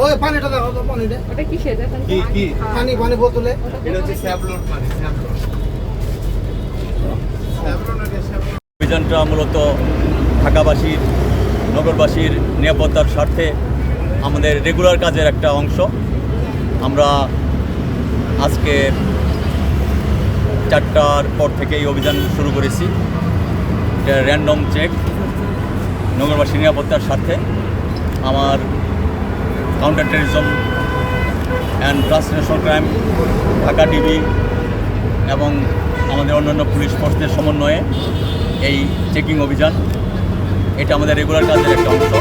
ওই পানিটা দেখো তো, পানিটা ওটা কি সেটা কি পানি পানি বোতলে এটা হচ্ছে স্যাভলন পানি। অভিযানটা মূলত ঢাকাবাসীর নগরবাসীর নিরাপত্তার স্বার্থে আমাদের রেগুলার কাজের একটা অংশ। আমরা আজকে 4টার পর থেকে এই অভিযান শুরু করেছি। এটা র্যান্ডম চেক নগরবাসীর নিরাপত্তার স্বার্থে। আমার counter terrorism and transnational crime Dhaka DB এবং আমাদের অন্যান্য পুলিশ ফোর্সদের সমন্বয়ে এই চেকিং অভিযান, এটা আমাদের রেগুলার কাজের একটা অংশ।